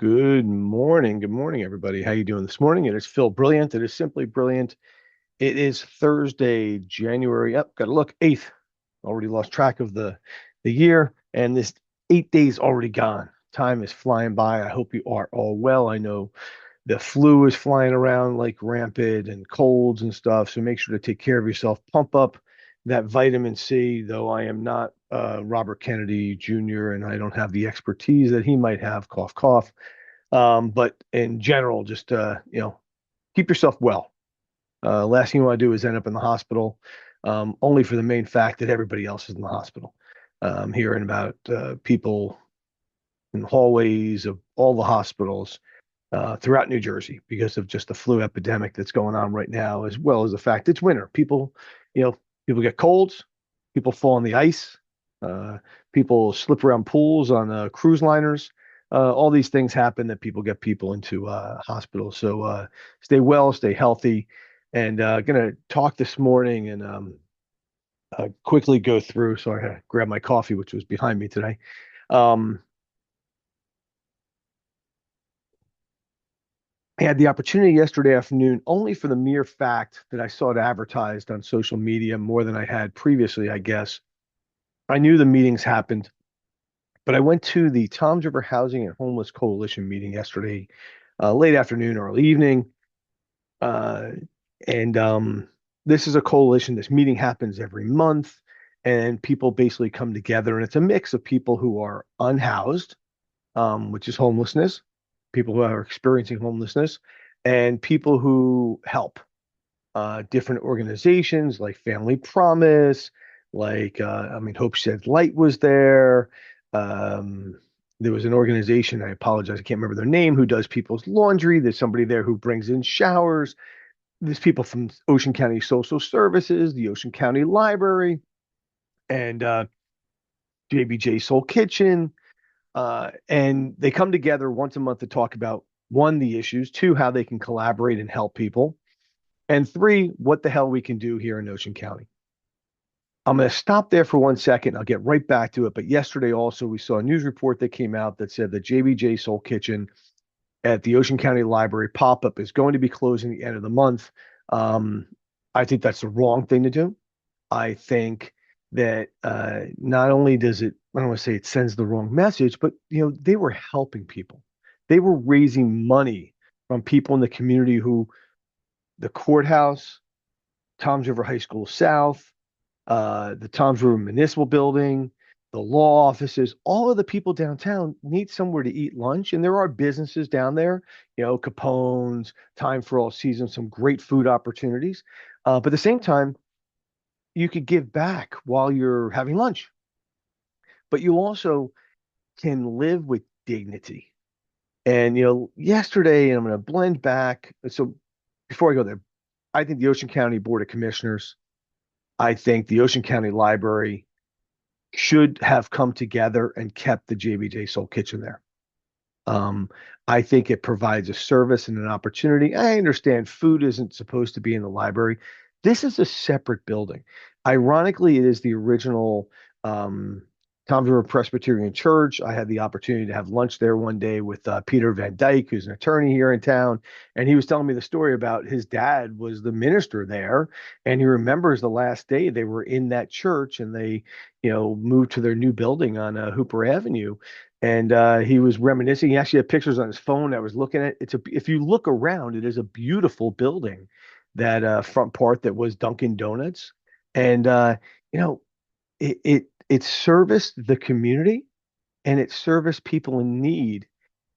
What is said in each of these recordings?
Good morning. Good morning, everybody. How you doing this morning? It is Phil Brilliant. It is simply brilliant. It is Thursday, January. Up, got to look, 8th. Already lost track of the year, and this 8 days already gone. Time is flying by. I hope you are all well. I know the flu is flying around like rampant and colds and stuff. So make sure to take care of yourself. Pump up that vitamin C, though I am not Robert Kennedy Jr. and I don't have the expertise that he might have. Cough, cough. But in general, just keep yourself well. Last thing you want to do is end up in the hospital, only for the main fact that everybody else is in the hospital. Hearing about people in the hallways of all the hospitals throughout New Jersey because of just the flu epidemic that's going on right now, as well as the fact it's winter. You know, people get colds, people fall on the ice, uh, people slip around pools on cruise liners. All these things happen that people get people into hospitals. So stay well, stay healthy, and gonna talk this morning and quickly go through. So I had to grab my coffee, which was behind me today. Um, I had the opportunity yesterday afternoon only for the mere fact that I saw it advertised on social media more than I had previously, I guess. I knew the meetings happened, but I went to the Toms River Housing and Homeless Coalition meeting yesterday, late afternoon, early evening. Uh, and This is a coalition. This meeting happens every month, and people basically come together, and it's a mix of people who are unhoused, which is homelessness, people who are experiencing homelessness, and people who help different organizations like Family Promise, Hope Shed Light was there. Um, there was an organization, I apologize, I can't remember their name, who does people's laundry. There's somebody there who brings in showers. There's people from Ocean County Social Services, the Ocean County Library, and JBJ Soul Kitchen. And they come together once a month to talk about one, the issues, two, how they can collaborate and help people, and three, what the hell we can do here in Ocean County. I'm going to stop there for 1 second. I'll get right back to it. But yesterday also, we saw a news report that came out that said that JBJ Soul Kitchen at the Ocean County Library pop-up is going to be closing the end of the month. Um, I think that's the wrong thing to do. I think that not only does it, I don't want to say it sends the wrong message, but they were helping people. They were raising money from people in the community who the courthouse, Toms River High School South, the Toms River Municipal Building, the law offices, all of the people downtown need somewhere to eat lunch. And there are businesses down there, Capone's, Time for All Seasons, some great food opportunities. But at the same time, you could give back while you're having lunch, but you also can live with dignity. And, yesterday, and I'm going to blend back. So before I go there, I think the Ocean County Board of Commissioners, I think the Ocean County Library should have come together and kept the JBJ Soul Kitchen there. Um, I think it provides a service and an opportunity. I understand food isn't supposed to be in the library. This is a separate building. Ironically, it is the original Tom's River Presbyterian Church. I had the opportunity to have lunch there one day with Peter Van Dyke, who's an attorney here in town, and he was telling me the story about his dad was the minister there, and he remembers the last day they were in that church, and they, moved to their new building on Hooper Avenue, and he was reminiscing. He actually had pictures on his phone. I was looking at it. If you look around, it is a beautiful building. That front part that was Dunkin' Donuts, and you know, it serviced the community and it serviced people in need.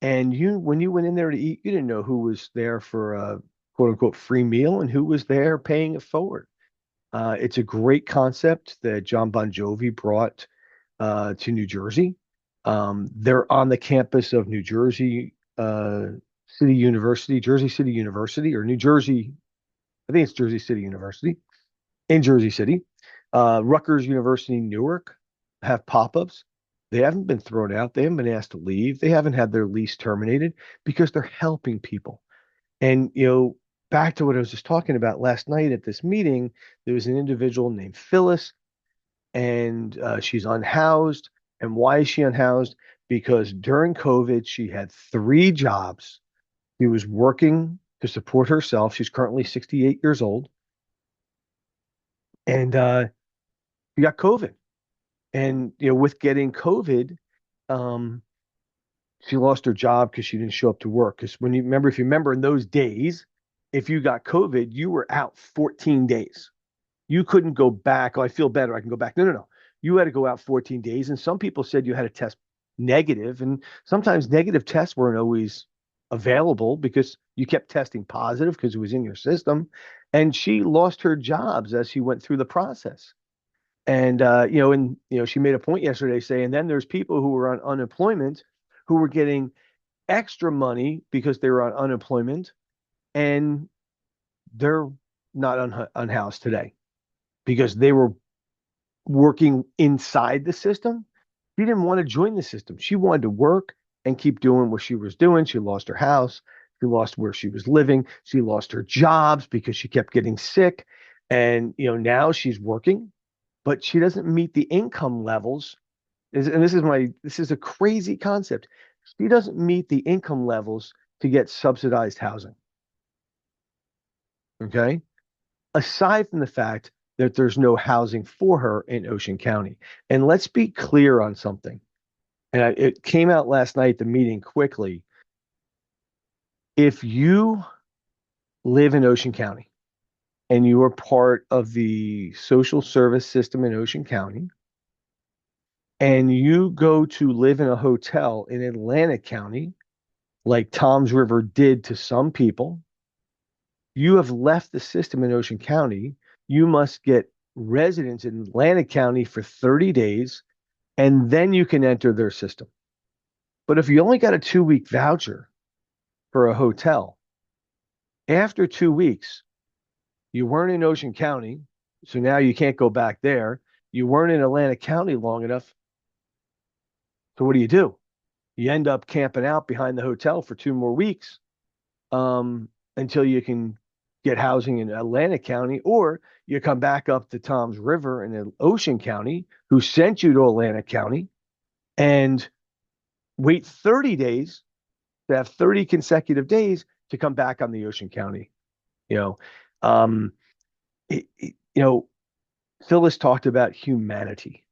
And when you went in there to eat, you didn't know who was there for a quote unquote free meal and who was there paying it forward. It's a great concept that John Bon Jovi brought to New Jersey. They're on the campus of New Jersey City University, Jersey City University, or New Jersey, I think it's Jersey City University in Jersey City. Rutgers University, Newark have pop-ups. They haven't been thrown out. They haven't been asked to leave. They haven't had their lease terminated because they're helping people. And, back to what I was just talking about last night at this meeting, there was an individual named Phyllis, and she's unhoused. And why is she unhoused? Because during COVID, she had three jobs. She was working to support herself. She's currently 68 years old, and she got COVID. And with getting COVID, um, she lost her job because she didn't show up to work. Because if you remember in those days, if you got COVID, you were out 14 days. You couldn't go back. Oh, I feel better. I can go back. No, no, no. You had to go out 14 days. And some people said you had to test negative. And sometimes negative tests weren't always available because you kept testing positive because it was in your system. And she lost her jobs as she went through the process. And she made a point yesterday saying then there's people who were on unemployment who were getting extra money because they were on unemployment and they're not unhoused today because they were working inside the system. She didn't want to join the system. She wanted to work and keep doing what she was doing. She lost her house. She lost where she was living. She lost her jobs because she kept getting sick. And now she's working, but she doesn't meet the income levels. And this is a crazy concept. She doesn't meet the income levels to get subsidized housing. Okay. Aside from the fact that there's no housing for her in Ocean County. And let's be clear on something. It came out last night at the meeting quickly. If you live in Ocean County and you are part of the social service system in Ocean County, and you go to live in a hotel in Atlantic County, like Tom's River did to some people, you have left the system in Ocean County. You must get residence in Atlantic County for 30 days, and then you can enter their system. But if you only got a 2-week voucher for a hotel, after 2 weeks, you weren't in Ocean County, so now you can't go back there. You weren't in Atlantic County long enough. So what do? You end up camping out behind the hotel for 2 more weeks until you can get housing in Atlantic County, or you come back up to Tom's River in Ocean County, who sent you to Atlantic County, and wait 30 days to have 30 consecutive days to come back on the Ocean County. You know, um, it, it- you know, Phyllis talked about humanity.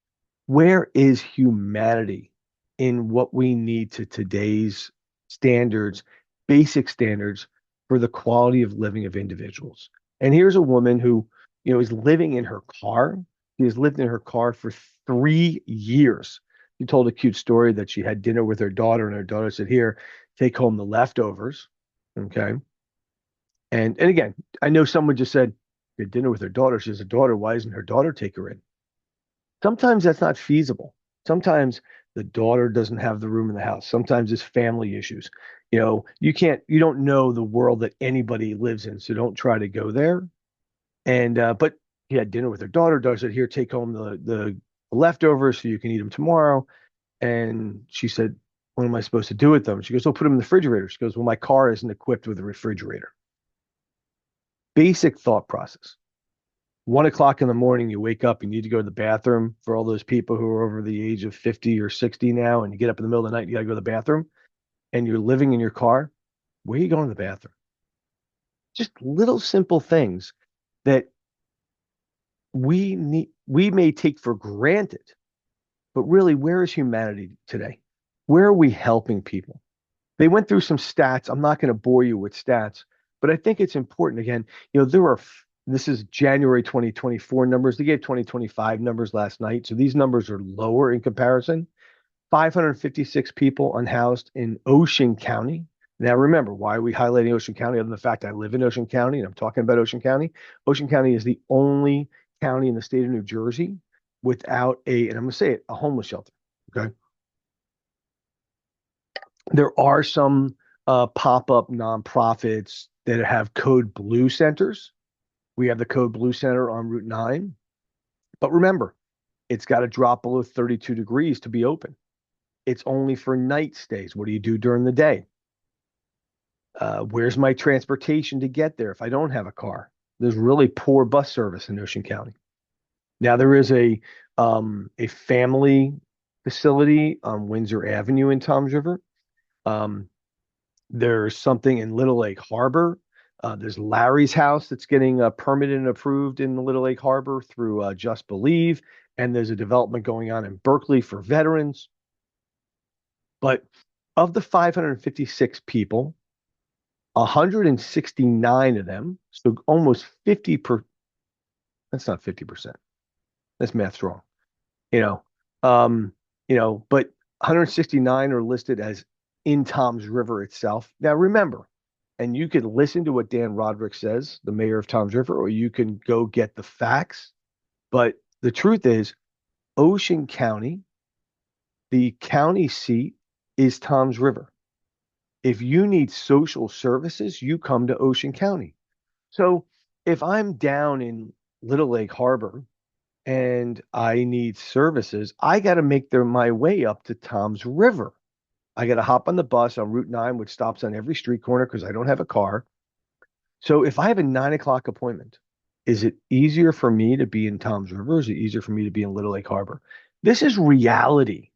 Where is humanity in what we need to today's standards, basic standards for the quality of living of individuals? And here's a woman who, is living in her car. She has lived in her car for 3 years. She told a cute story that she had dinner with her daughter, and her daughter said, "Here, take home the leftovers." Okay. And again, I know someone just said, "Had dinner with her daughter. She has a daughter. Why isn't her daughter take her in?" Sometimes that's not feasible. Sometimes the daughter doesn't have the room in the house. Sometimes it's family issues. You don't know the world that anybody lives in, so don't try to go there. But he had dinner with her daughter. Daughter said, "Here, take home the leftovers so you can eat them tomorrow." And she said, "What am I supposed to do with them?" She goes, "Oh, put them in the refrigerator." She goes, "Well, my car isn't equipped with a refrigerator." Basic thought process. 1 o'clock in the morning, you wake up, you need to go to the bathroom. For all those people who are over the age of 50 or 60 now, and you get up in the middle of the night, you got to go to the bathroom, and you're living in your car, where are you going to the bathroom? Just little simple things that we may take for granted, but really, where is humanity today? Where are we helping people? They went through some stats. I'm not going to bore you with stats, but I think it's important. Again, this is January 2024 numbers. They gave 2025 numbers last night. So these numbers are lower in comparison. 556 people unhoused in Ocean County. Now, remember, why are we highlighting Ocean County other than the fact I live in Ocean County and I'm talking about Ocean County? Ocean County is the only county in the state of New Jersey without and I'm going to say it, a homeless shelter. Okay. There are some pop-up nonprofits that have Code Blue centers. We have the Code Blue Center on Route 9. But remember, it's got to drop below 32 degrees to be open. It's only for night stays. What do you do during the day? Where's my transportation to get there if I don't have a car? There's really poor bus service in Ocean County. Now there is a family facility on Windsor Avenue in Toms River. Um, there's something in Little Lake Harbor. There's Larry's house that's getting permitted and approved in Little Lake Harbor through Just Believe. And there's a development going on in Berkeley for veterans. But of the 556 people, 169 of them, so almost that's not 50%. That's math's wrong. You know, but 169 are listed as in Tom's River itself. Now remember, and you could listen to what Dan Roderick says, the mayor of Tom's River, or you can go get the facts. But the truth is, Ocean County, the county seat is Tom's River. If you need social services, you come to Ocean County. So if I'm down in Little Lake Harbor and I need services, I got to make my way up to Tom's River. I got to hop on the bus on Route 9, which stops on every street corner because I don't have a car. So if I have a 9 o'clock appointment, is it easier for me to be in Tom's River? Or is it easier for me to be in Little Lake Harbor? This is reality.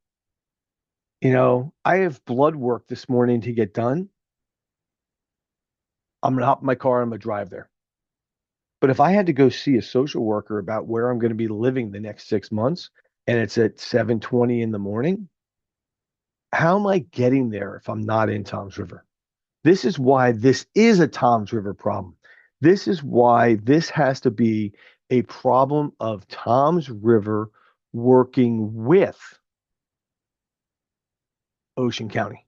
I have blood work this morning to get done. I'm going to hop in my car and I'm going to drive there. But if I had to go see a social worker about where I'm going to be living the next 6 months and it's at 7:20 in the morning, how am I getting there if I'm not in Tom's River? This is why this is a Tom's River problem. This is why this has to be a problem of Tom's River working with Ocean County.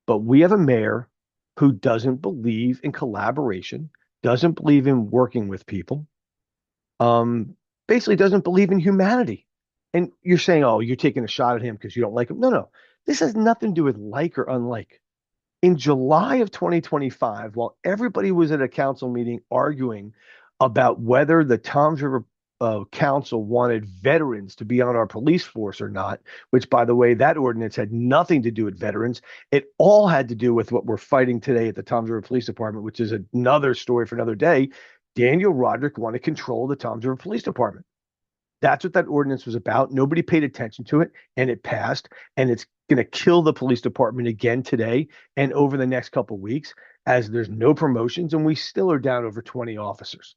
But we have a mayor who doesn't believe in collaboration, doesn't believe in working with people, um, basically doesn't believe in humanity. And you're saying, oh, you're taking a shot at him because you don't like him. No, no. This has nothing to do with like or unlike. In July of 2025, while everybody was at a council meeting arguing about whether the Toms River Council wanted veterans to be on our police force or not, which, by the way, that ordinance had nothing to do with veterans. It all had to do with what we're fighting today at the Toms River Police Department, which is another story for another day. Daniel Roderick wanted control of the Toms River Police Department. That's what that ordinance was about. Nobody paid attention to it, and it passed. And it's going to kill the police department again today and over the next couple of weeks, as there's no promotions, and we still are down over 20 officers.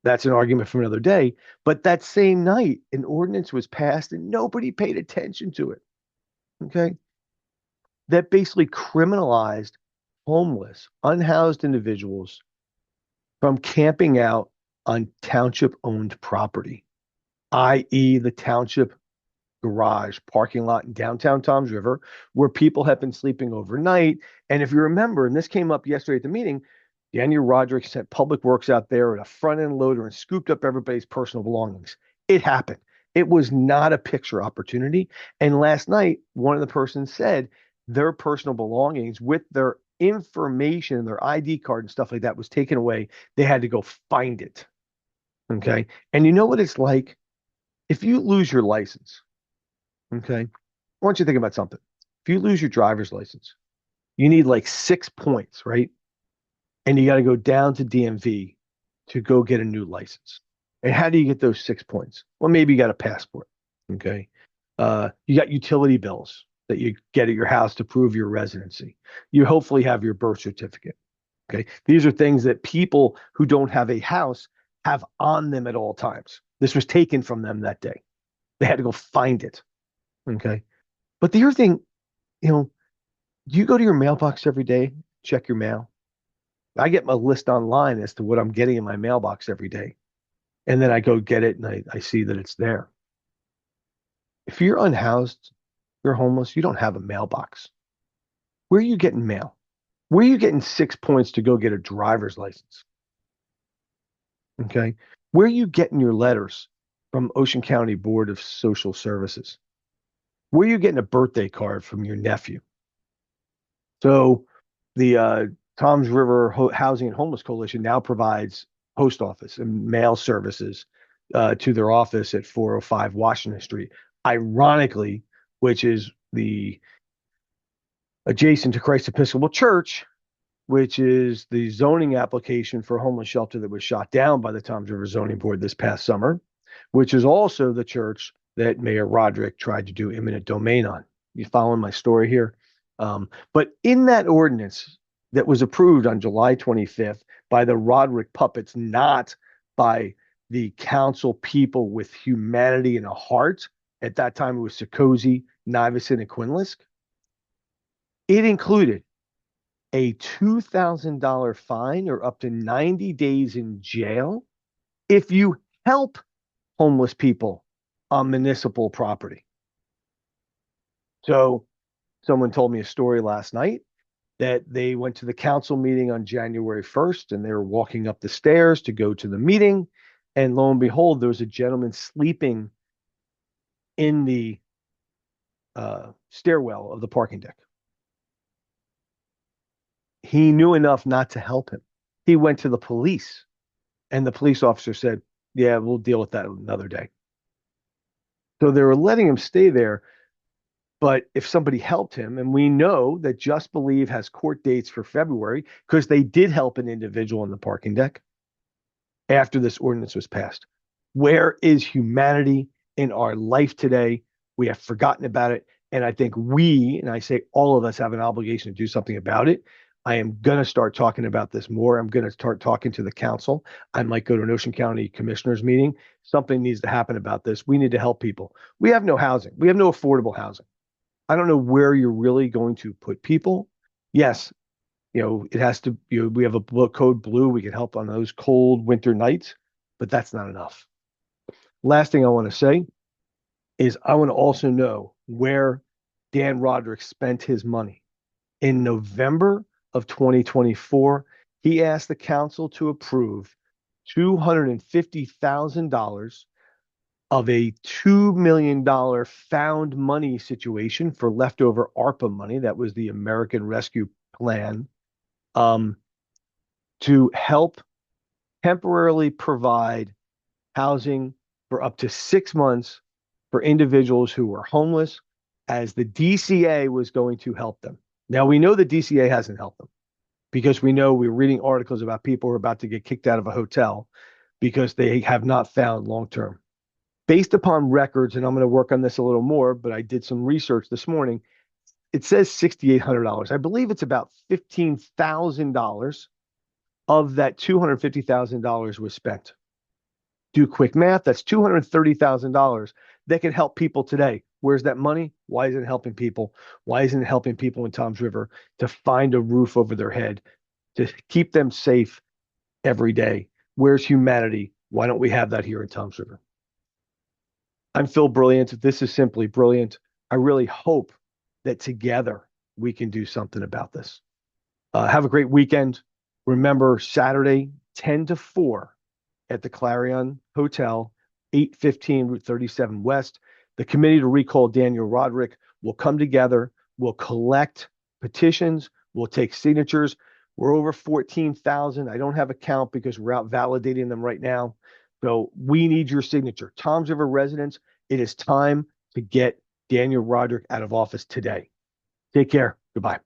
That's an argument for another day. But that same night, an ordinance was passed, and nobody paid attention to it. Okay, that basically criminalized homeless, unhoused individuals from camping out on township-owned property, i.e., the township garage parking lot in downtown Toms River, where people have been sleeping overnight. And if you remember, and this came up yesterday at the meeting, Daniel Roderick sent Public Works out there with a front end loader and scooped up everybody's personal belongings. It happened. It was not a picture opportunity. And last night, one of the persons said their personal belongings with their information, their ID card and stuff like that was taken away. They had to go find it. Okay. And you know what it's like? If you lose your license, okay, I want you to think about something. If you lose your driver's license, you need like 6 points, right? And you got to go down to DMV to go get a new license. And how do you get those 6 points? Well, maybe you got a passport, okay? You got utility bills that you get at your house to prove your residency. You hopefully have your birth certificate, okay? These are things that people who don't have a house have on them at all times. This was taken from them that day. They had to go find it, okay? But the other thing, do you go to your mailbox every day, check your mail? I get my list online as to what I'm getting in my mailbox every day. And then I go get it and I see that it's there. If you're unhoused, you're homeless, you don't have a mailbox. Where are you getting mail? Where are you getting 6 points to go get a driver's license? Okay. Where are you getting your letters from Ocean County Board of Social Services? Where are you getting a birthday card from your nephew? So the Toms River Housing and Homeless Coalition now provides post office and mail services to their office at 405 Washington Street. Ironically, which is the adjacent to Christ Episcopal Church, which is the zoning application for a homeless shelter that was shot down by the Toms River Zoning Board this past summer, which is also the church that Mayor Roderick tried to do eminent domain on. You following my story here? But in that ordinance that was approved on July 25th by the Roderick puppets, not by the council people with humanity and a heart, at that time it was Sarkozy, Nivison, and Quinlisk, it included a $2,000 fine or up to 90 days in jail if you help homeless people on municipal property. So someone told me a story last night that they went to the council meeting on January 1st and they were walking up the stairs to go to the meeting. And lo and behold, there was a gentleman sleeping in the stairwell of the parking deck. He knew enough not to help him. He went to the police, and the police officer said, "Yeah, we'll deal with that another day." So they were letting him stay there. But if somebody helped him, and we know that Just Believe has court dates for February because they did help an individual in the parking deck after this ordinance was passed. Where is humanity in our life today? We have forgotten about it. And I think we, and I say all of us, have an obligation to do something about it. I am going to start talking about this more. I'm going to start talking to the council. I might go to an Ocean County commissioners meeting. Something needs to happen about this. We need to help people. We have no housing. We have no affordable housing. I don't know where you're really going to put people. Yes, it has to, we have a code blue. We can help on those cold winter nights, but that's not enough. Last thing I want to say is I want to also know where Dan Roderick spent his money. In November of 2024, he asked the council to approve $250,000 of a $2 million found money situation for leftover ARPA money. That was the American Rescue Plan, to help temporarily provide housing for up to 6 months for individuals who were homeless, as the DCA was going to help them. Now, we know the DCA hasn't helped them because we know we're reading articles about people who are about to get kicked out of a hotel because they have not found long-term. Based upon records, and I'm going to work on this a little more, but I did some research this morning. It says $6,800. I believe it's about $15,000 of that $250,000 was spent. Do quick math, that's $230,000 that can help people today. Where's that money? Why isn't it helping people? Why isn't it helping people in Toms River to find a roof over their head, to keep them safe every day? Where's humanity? Why don't we have that here in Toms River? I'm Phil Brilliant. This is Simply Brilliant. I really hope that together we can do something about this. Have a great weekend. Remember, Saturday, 10 to 4 at the Clarion Hotel, 815 Route 37 West. The committee to recall Daniel Roderick will come together. We'll collect petitions. We'll take signatures. We're over 14,000. I don't have a count because we're out validating them right now. So we need your signature. Toms River residents, it is time to get Daniel Roderick out of office today. Take care. Goodbye.